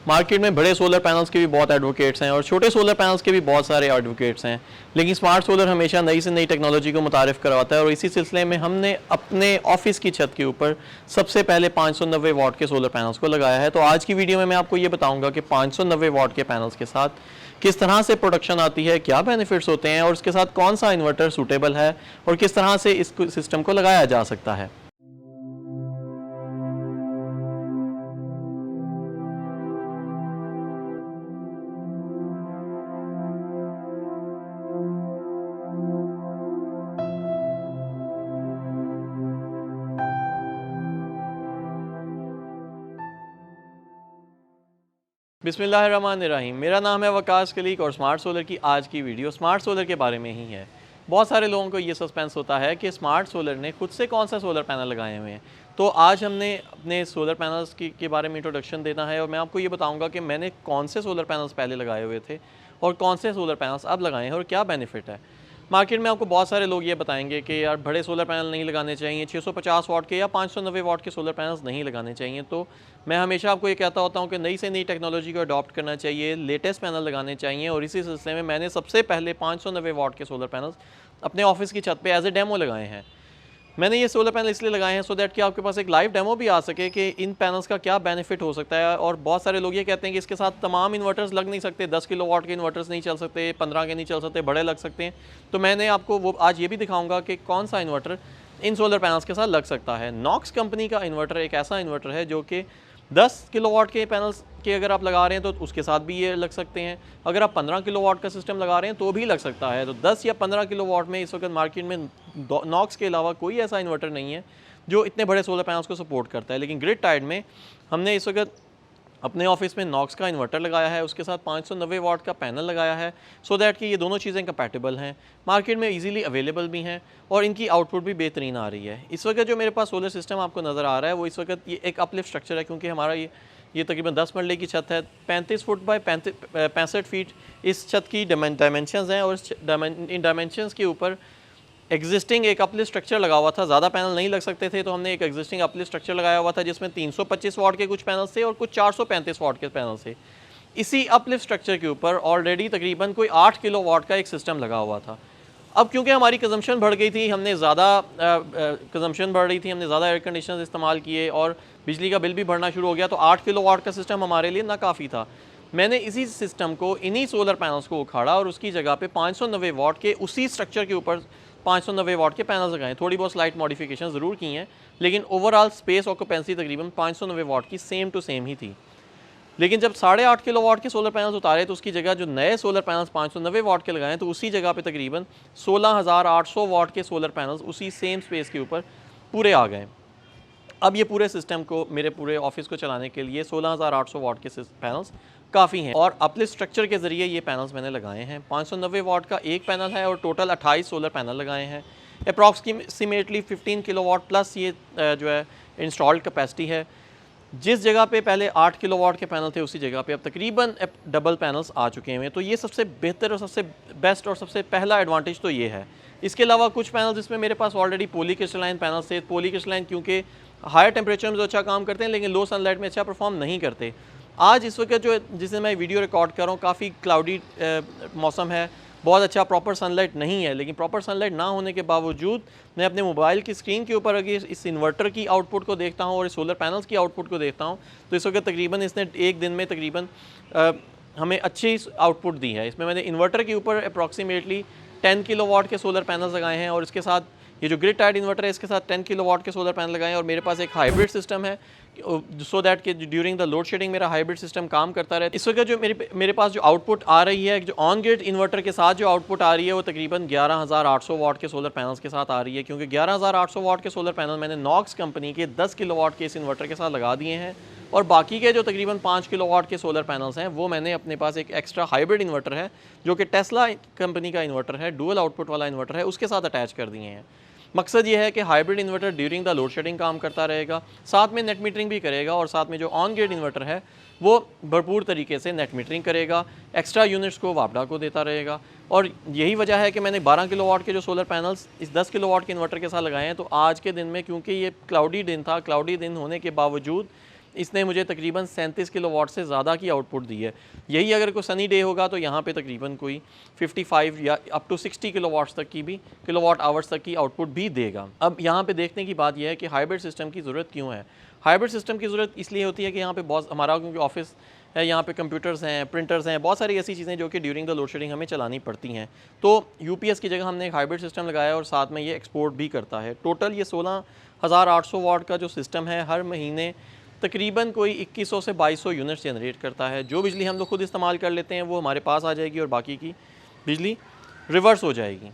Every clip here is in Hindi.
मार्केट में बड़े सोलर पैनल्स के भी बहुत एडवोकेट्स हैं और छोटे सोलर पैनल्स के भी बहुत सारे एडवोकेट्स हैं, लेकिन स्मार्ट सोलर हमेशा नई से नई टेक्नोलॉजी को मुतारिफ़ करवाता है। और इसी सिलसिले में हमने अपने ऑफिस की छत के ऊपर सबसे पहले 590 वाट के सोलर पैनल्स को लगाया है। तो आज की वीडियो में मैं आपको ये बताऊँगा कि 590 वाट के पैनल्स के साथ किस तरह से प्रोडक्शन आती है, क्या बेनिफिट्स होते हैं और उसके साथ कौन सा इन्वर्टर सूटेबल है और किस तरह से इस सिस्टम को लगाया जा सकता है। बिस्मिल्लाहिर्रहमानिर्रहीम। मेरा नाम है वकास कलीक और स्मार्ट सोलर की आज की वीडियो स्मार्ट सोलर के बारे में ही है। बहुत सारे लोगों को ये सस्पेंस होता है कि स्मार्ट सोलर ने खुद से कौन सा सोलर पैनल लगाए हुए हैं। तो आज हमने अपने सोलर पैनल्स के बारे में इंट्रोडक्शन देना है और मैं आपको ये बताऊंगा कि मैंने कौन से सोलर पैनल्स पहले लगाए हुए थे और कौन से सोलर पैनल्स अब लगाए हैं और क्या बेनिफिट है। मार्केट में आपको बहुत सारे लोग ये बताएंगे कि यार बड़े सोलर पैनल नहीं लगाने चाहिए, 650 वाट के या 590 वाट के सोलर पैनल्स नहीं लगाने चाहिए। तो मैं हमेशा आपको ये कहता होता हूँ कि नई से नई टेक्नोलॉजी को अडॉप्ट करना चाहिए, लेटेस्ट पैनल लगाने चाहिए। और इसी सिलसिले में मैंने सबसे पहले 590 वाट के सोलर पैनल्स अपने ऑफिस की छत पर एज ए डेमो लगाए हैं। मैंने ये सोलर पैनल इसलिए लगाए हैं सो दैट कि आपके पास एक लाइव डेमो भी आ सके कि इन पैनल्स का क्या बेनिफिट हो सकता है। और बहुत सारे लोग ये कहते हैं कि इसके साथ तमाम इन्वर्टर्स लग नहीं सकते, 10 किलोवाट के इन्वर्टर्स नहीं चल सकते, 15 के नहीं चल सकते, बड़े लग सकते हैं। तो मैंने आपको वो आज ये भी दिखाऊंगा कि कौन सा इन्वर्टर इन सोलर पैनल्स के साथ लग सकता है। नॉक्स कंपनी का इन्वर्टर एक ऐसा इन्वर्टर है जो कि 10 किलोवाट के पैनल्स के अगर आप लगा रहे हैं तो उसके साथ भी ये लग सकते हैं। अगर आप 15 किलोवाट का सिस्टम लगा रहे हैं तो भी लग सकता है। तो 10 या 15 किलोवाट में इस वक्त मार्केट में नॉक्स के अलावा कोई ऐसा इन्वर्टर नहीं है जो इतने बड़े सोलर पैनल्स को सपोर्ट करता है। लेकिन ग्रिड टाइड में हमने इस वक्त अपने ऑफिस में नॉक्स का इन्वर्टर लगाया है, उसके साथ 590 वाट का पैनल लगाया है सो दैट कि ये दोनों चीज़ें कंपैटिबल हैं, मार्केट में इजीली अवेलेबल भी हैं और इनकी आउटपुट भी बेहतरीन आ रही है। इस वक्त जो मेरे पास सोलर सिस्टम आपको नज़र आ रहा है वो इस वक्त ये एक अपलिफ्ट स्ट्रक्चर है, क्योंकि हमारा ये तकरीबन 10 मरले की छत है, 35 फुट बाय 65 फीट इस छत की डायमेंशंस हैं। और इन डायमेंशंस के ऊपर एग्जिस्टिंग एक अपलिफ्ट स्ट्रक्चर लगा हुआ था। ज़्यादा पैनल नहीं लग सकते थे तो हमने एक एग्जिस्टिंग अपलिफ्ट स्ट्रक्चर लगाया हुआ था जिसमें 325 वाट के कुछ पैनल थे और कुछ 435 वाट के पैनल थे। इसी अपलिफ्ट स्ट्रक्चर के ऊपर ऑलरेडी तकरीबन कोई 8 किलो वाट का एक सिस्टम लगा हुआ था। अब क्योंकि हमारी कंजम्पशन बढ़ गई थी, हमने ज़्यादा कंजम्पशन बढ़ रही थी, हमने ज़्यादा एयर कंडीशनर इस्तेमाल किए और बिजली का बिल भी बढ़ना शुरू हो गया, तो 8 किलो वाट का सिस्टम हमारे लिए नाकाफ़ी था। मैंने इसी सिस्टम को, इन्हीं सोलर पैनल्स को उखाड़ा और उसकी जगह पे 590 वाट के उसी स्ट्रक्चर के ऊपर 590 वाट के पैनल्स लगाए। थोड़ी बहुत स्लाइट मॉडिफिकेशन ज़रूर की हैं, लेकिन ओवरऑल स्पेस ऑक्यूपेंसी तकरीबन 590 वाट की सेम टू सेम ही थी। लेकिन जब 8.5 किलो वाट के सोलर पैनल्स उतारे तो उसकी जगह जो नए सोलर पैनल्स 590 वाट के लगाए तो उसी जगह पे तकरीबन 16,800 वाट के सोलर पैनल्स उसी सेम स्पेस के ऊपर पूरे आ गए। अब ये पूरे सिस्टम को, मेरे पूरे ऑफिस को चलाने के लिए 16,800 वाट के पैनल्स काफ़ी हैं। और अपलिफ्ट स्ट्रक्चर के ज़रिए ये पैनल्स मैंने लगाए हैं। 590 वाट का एक पैनल है और टोटल 28 सोलर पैनल लगाए हैं। अप्रॉक्सीमेटली 15 किलोवाट प्लस ये जो है इंस्टॉल्ड कैपेसिटी है। जिस जगह पे पहले 8 किलोवाट के पैनल थे उसी जगह पे अब तकरीबन डबल पैनल्स आ चुके हैं। तो ये सबसे बेहतर और सबसे बेस्ट और सबसे पहला एडवांटेज तो ये है। इसके अलावा कुछ पैनल्स जिसमें मेरे पास ऑलरेडी पॉली क्रिस्टलाइन पैनल्स थे। पॉली क्रिस्टलाइन क्योंकि हायर टेम्परेचर में तो अच्छा काम करते हैं लेकिन लो सनलाइट में अच्छा परफॉर्म नहीं करते। आज इस वक्त जो जिससे मैं वीडियो रिकॉर्ड कर रहा हूँ काफ़ी क्लाउडी मौसम है, बहुत अच्छा प्रॉपर सनलाइट नहीं है। लेकिन प्रॉपर सनलाइट ना होने के बावजूद मैं अपने मोबाइल की स्क्रीन के ऊपर अगर इस इन्वर्टर की आउटपुट को देखता हूँ और इस सोलर पैनल्स की आउटपुट को देखता हूँ तो इस वक्त तकरीबन इसने एक दिन में तकरीबन हमें अच्छी आउटपुट दी है। इसमें मैंने इन्वर्टर के ऊपर अप्रॉक्सीमेटली 10 किलोवाट के सोलर पैनल्स लगाए हैं और इसके साथ ये जो ग्रिड टाइड इन्वर्टर है इसके साथ 10 किलोवाट के सोलर पैनल लगाए हैं। और मेरे पास एक हाइब्रिड सिस्टम है सो दैट कि ड्यूरिंग द लोड शेडिंग मेरा हाइब्रिड सिस्टम काम करता रहे। इस वक्त जो मेरे पास जो आउटपुट आ रही है, जो ऑन ग्रिड इन्वर्टर के साथ जो आउटपुट आ रही है वो तकरीबन 11,800 वाट के सोलर पैनल्स के साथ आ रही है, क्योंकि 11,800 वाट के सोलर पैनल मैंने नॉक्स कंपनी के 10 किलोवाट के इस इन्वर्टर के साथ लगा दिए हैं। और बाकी के जो तकरीबन 5 किलोवाट के सोलर पैनल्स हैं वो मैंने अपने पास एक एक्स्ट्रा हाइब्रिड इन्वर्टर है जो कि टेस्ला कंपनी का इन्वर्टर है, डुअल आउटपुट वाला इन्वर्टर है, उसके साथ अटैच कर दिए हैं। मकसद ये है कि hybrid inverter during the load shedding काम करता रहेगा, साथ में नेट मीटरिंग भी करेगा और साथ में जो ऑन ग्रिड इन्वर्टर है वो भरपूर तरीके से नेट मीटरिंग करेगा, एक्स्ट्रा यूनिट्स को वापडा को देता रहेगा। और यही वजह है कि मैंने 12 किलोवाट के जो सोलर पैनल्स इस 10 किलोवाट के इन्वर्टर के साथ लगाए हैं। तो आज के दिन में क्योंकि ये क्लाउडी दिन था, क्लाउडी दिन होने के बावजूद इसने मुझे तकरीबन 37 किलोवाट से ज़्यादा की आउटपुट दी है। यही अगर कोई सनी डे होगा तो यहाँ पे तकरीबन कोई 55 या अप टू 60 किलोवाट्स तक की भी किलोवाट आवर्स तक की आउटपुट भी देगा। अब यहाँ पे देखने की बात यह है कि हाइब्रिड सिस्टम की ज़रूरत क्यों है। हाइब्रिड सिस्टम की ज़रूरत इसलिए होती है कि यहाँ पे बहुत हमारा क्योंकि ऑफिस है, यहाँ पे कंप्यूटर्स हैं, प्रिंटर्स हैं, बहुत सारी ऐसी चीज़ें जो कि ड्यूरिंग द लोड शेडिंग हमें चलानी पड़ती हैं। तो यूपीएस की जगह हमने एक हाइब्रिड सिस्टम लगाया और साथ में ये एक्सपोर्ट भी करता है। टोटल ये 16,800 वाट का जो सिस्टम है हर महीने तकरीबन कोई 2100 से 2200 यूनिट्स जनरेट करता है। जो बिजली हम लोग खुद इस्तेमाल कर लेते हैं वो हमारे पास आ जाएगी और बाकी की बिजली रिवर्स हो जाएगी।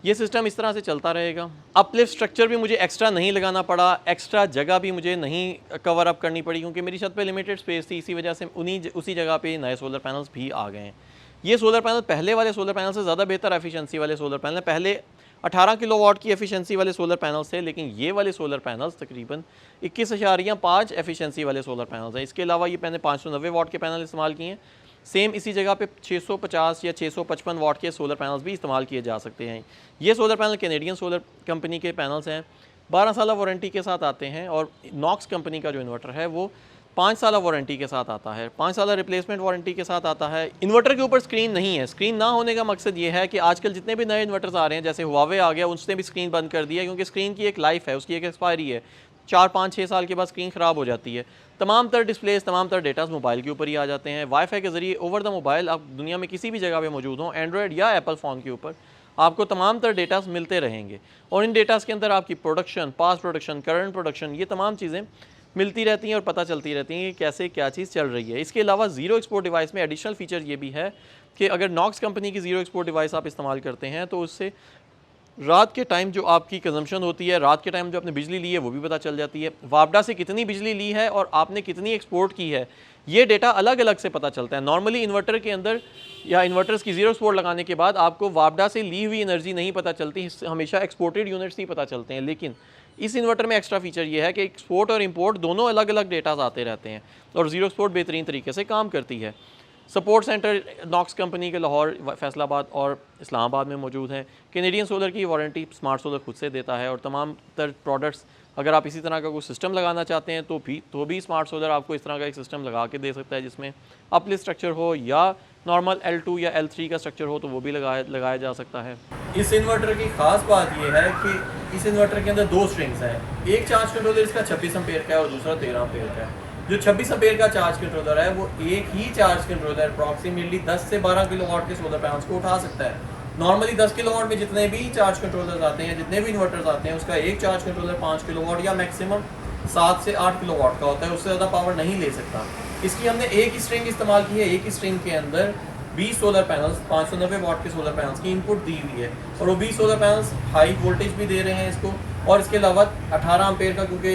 ये सिस्टम इस तरह से चलता रहेगा। अपलिफ्ट स्ट्रक्चर भी मुझे एक्स्ट्रा नहीं लगाना पड़ा, एक्स्ट्रा जगह भी मुझे नहीं कवर अप करनी पड़ी क्योंकि मेरी छत पे लिमिटेड स्पेस थी। इसी वजह से उसी जगह पे नए सोलर पैनल्स भी आ गए हैं। ये सोलर पैनल पहले वाले सोलर पैनल से ज़्यादा बेहतर एफिशिएंसी वाले सोलर पैनल हैं। पहले 18 किलोवाट की एफिशिएंसी वाले सोलर पैनल्स थे, लेकिन ये वाले सोलर पैनल्स तकरीबन 21.5 एफिशिएंसी वाले सोलर पैनल्स हैं। इसके अलावा ये मैंने 590 वाट के पैनल इस्तेमाल किए हैं। सेम इसी जगह पे 650 या 655 वाट के सोलर पैनल्स भी इस्तेमाल किए जा सकते हैं। ये solar panel Canadian solar company के पैनल्स हैं, 12 साल वारंटी के साथ आते हैं और नॉक्स कंपनी का जो इन्वर्टर है वो 5 साल वारंटी के साथ आता है, 5 साल रिप्लेसमेंट वारंटी के साथ आता है। इन्वर्टर के ऊपर स्क्रीन नहीं है। स्क्रीन ना होने का मकसद ये है कि आजकल जितने भी नए इन्वर्टर्स आ रहे हैं, जैसे हुआवे आ गया, उसने भी स्क्रीन बंद कर दिया क्योंकि स्क्रीन की एक लाइफ है, उसकी एक एक्सपायरी है। 4, 5, 6 साल के बाद स्क्रीन ख़राब हो जाती है। तमाम तर डिस्प्लेस, तमाम तर डेटास मोबाइल के ऊपर ही आ जाते हैं। वाईफाई के ज़रिए ओवर द मोबाइल आप दुनिया में किसी भी जगह पे मौजूद हों, एंड्रॉयड या एप्पल फ़ोन के ऊपर आपको तमाम तर डेटास मिलते रहेंगे और इन डेटास के अंदर आपकी production, past production, current production, ये तमाम चीज़ें मिलती रहती हैं और पता चलती रहती हैं कि कैसे क्या चीज़ चल रही है। इसके अलावा ज़ीरो एक्सपोर्ट डिवाइस में एडिशनल फ़ीचर ये भी है कि अगर नॉक्स कंपनी की ज़ीरो एक्सपोर्ट डिवाइस आप इस्तेमाल करते हैं तो उससे रात के टाइम जो आपकी कंजम्पशन होती है, रात के टाइम जो आपने बिजली ली है वो भी पता चल जाती है। वापडा से कितनी बिजली ली है और आपने कितनी एक्सपोर्ट की है, ये डेटा अलग अलग से पता चलता है। नॉर्मली इन्वर्टर के अंदर या इन्वर्टर्स की ज़ीरो एक्सपोर्ट लगाने के बाद आपको वापडा से ली हुई एनर्जी नहीं पता चलती, हमेशा एक्सपोर्टेड यूनिट्स ही पता चलते हैं। लेकिन इस इन्वर्टर में एक्स्ट्रा फीचर ये है कि एक्सपोर्ट और इंपोर्ट दोनों अलग अलग डेटाज आते रहते हैं और ज़ीरो एक्सपोर्ट बेहतरीन तरीके से काम करती है। सपोर्ट सेंटर नॉक्स कंपनी के लाहौर, फैसलाबाद और इस्लामाबाद में मौजूद है। कैनेडियन सोलर की वारंटी स्मार्ट सोलर खुद से देता है और तमाम तर प्रोडक्ट्स अगर आप इसी तरह का कोई सिस्टम लगाना चाहते हैं तो भी स्मार्ट सोलर आपको इस तरह का एक सिस्टम लगा के दे सकता है जिसमें अपलिफ्ट स्ट्रक्चर हो या नॉर्मल L2 या L3 का स्ट्रक्चर हो तो वो भी लगाया जा सकता है। इस इन्वर्टर की ख़ास बात यह है कि इस इन्वर्टर के अंदर 2 स्ट्रिंग्स हैं। एक चार्ज कंट्रोलर इसका 26 एम्पेयर का है और दूसरा 13 एम्पेयर का है। जो 26 एम्पेयर का चार्ज कंट्रोलर है वो एक ही चार्ज कंट्रोलर अप्रॉक्सीमेटली 10 से 12 किलोवाट के सोलर पैनल्स को उठा सकता है। नॉर्मली 10 किलोवाट में जितने भी चार्ज कंट्रोलर्स आते हैं, जितने भी इन्वर्टर्स आते हैं, उसका एक चार्ज कंट्रोलर 5 किलोवाट या मैक्सिमम 7 से 8 किलोवाट का होता है, उससे ज़्यादा पावर नहीं ले सकता। इसकी हमने एक ही स्ट्रिंग इस्तेमाल की है। एक ही स्ट्रिंग के अंदर 20 सोलर पैनल्स, 590 वाट के सोलर पैनल्स की इनपुट दी हुई है और वो 20 सोलर पैनल्स हाई वोल्टेज भी दे रहे हैं इसको और इसके अलावा 18 एम्पेयर का, क्योंकि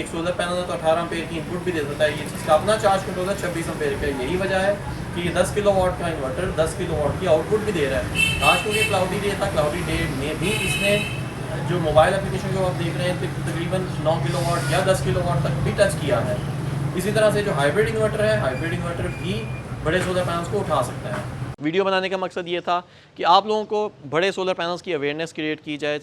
एक सोलर पैनल है तो 18 एम्पेयर की इनपुट भी दे सकता है। ये इसका अपना चार्ज कंट्रोलर 26 एम्पेयर का। यही वजह है कि ये 10 किलोवाट का इन्वर्टर 10 किलोवाट की आउटपुट भी दे रहा है। आज क्योंकि क्लाउडी डे था, क्लाउडी डे में भी इसने जो मोबाइल एप्लीकेशन को आप देख रहे हैं तकरीबन 9 किलोवाट या 10 किलोवाट तक भी टच किया है। इसी तरह से जो हाइब्रिड इन्वर्टर है, हाइब्रिड इन्वर्टर भी बड़े सोलर पैनल्स को उठा सकता है। वीडियो बनाने का मकसद ये था कि आप लोगों को बड़े सोलर पैनल्स की अवेयरनेस क्रिएट की जाए,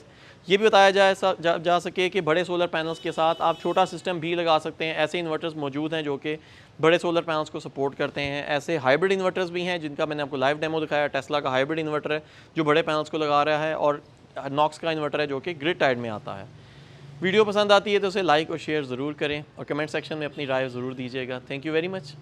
ये भी बताया जा सके कि बड़े सोलर पैनल्स के साथ आप छोटा सिस्टम भी लगा सकते हैं। ऐसे इन्वर्टर्स मौजूद हैं जो कि बड़े सोलर पैनल्स को सपोर्ट करते हैं। ऐसे हाइब्रिड इन्वर्टर्स भी हैं जिनका मैंने आपको लाइव डेमो दिखाया। टेस्ला का हाइब्रिड इन्वर्टर है जो बड़े पैनल्स को लगा रहा है और नॉक्स का इन्वर्टर है जो कि ग्रिड टाइड में आता है। वीडियो पसंद आती है तो उसे लाइक और शेयर ज़रूर करें और कमेंट सेक्शन में अपनी राय ज़रूर दीजिएगा। Thank you very much.